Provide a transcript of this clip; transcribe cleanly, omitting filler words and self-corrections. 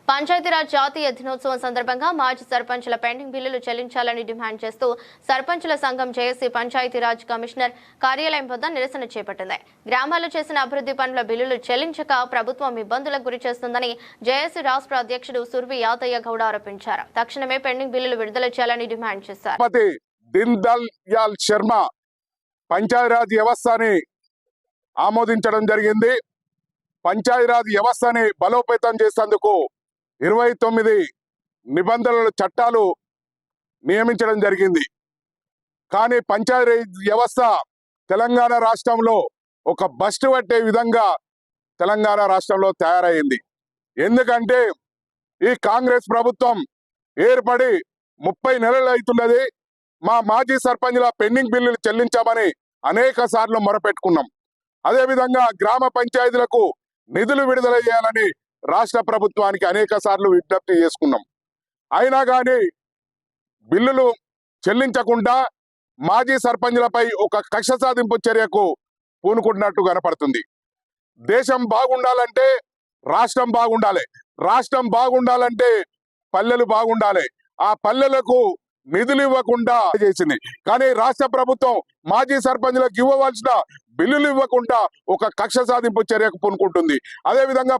పంచాయతీరాజ్ జాతీయ దినోత్సవం సందర్భంగా మాజీ సర్పంచుల పెండింగ్ బిల్లులు చెల్లించాలని డిమాండ్ చేస్తూ సర్పంచుల సంఘం జేఏసీ పంచాయతీరాజ్ కమిషనర్ కార్యాలయం వద్ద నిరసన చేపట్టింది. గ్రామాల్లో చేసిన అభివృద్ధి పనుల బిల్లులు చెల్లించక ప్రభుత్వం ఇబ్బందులకు గురి చేస్తుందని జేఏసీ రాష్ట్ర అధ్యక్షుడు సుర్వి యాదయ్య గౌడ ఆరోపించారు. తక్షణమే పెండింగ్ బిల్లులు విడుదల చేయాలని డిమాండ్ చేశారు. పంచాయతీరాజ్ వ్యవస్థని ఆమోదించడం జరిగింది. పంచాయతీరాజ్ వ్యవస్థని బలోపేతం చేసేందుకు 29 నిబంధనల చట్టాలు నియమించడం జరిగింది. కానీ పంచాయతీరాజ్ వ్యవస్థ తెలంగాణ రాష్ట్రంలో ఒక బస్టు పట్టే విధంగా తెలంగాణ రాష్ట్రంలో తయారైంది. ఎందుకంటే ఈ కాంగ్రెస్ ప్రభుత్వం ఏర్పడి 30 నెలలు అవుతున్నది. మా మాజీ సర్పంచుల పెండింగ్ బిల్లులు చెల్లించామని అనేక సార్లు మొరపెట్టుకున్నాం. అదేవిధంగా గ్రామ పంచాయతీలకు నిధులు విడుదల చేయాలని రాష్ట్ర ప్రభుత్వానికి అనేక సార్లు విజ్ఞప్తి చేసుకున్నాం. అయినా కానీ బిల్లులు చెల్లించకుండా మాజీ సర్పంచులపై ఒక కక్ష సాధింపు చర్యకు పూనుకుంటున్నట్టు కనపడుతుంది. దేశం బాగుండాలంటే రాష్ట్రం బాగుండాలి, రాష్ట్రం బాగుండాలంటే పల్లెలు బాగుండాలి. ఆ పల్లెలకు నిధులు ఇవ్వకుండా చేసింది. కానీ రాష్ట్ర ప్రభుత్వం మాజీ సర్పంచులకు ఇవ్వవలసిన బిల్లులు ఇవ్వకుండా ఒక కక్ష సాధింపు చర్యకు పూనుకుంటుంది. అదేవిధంగా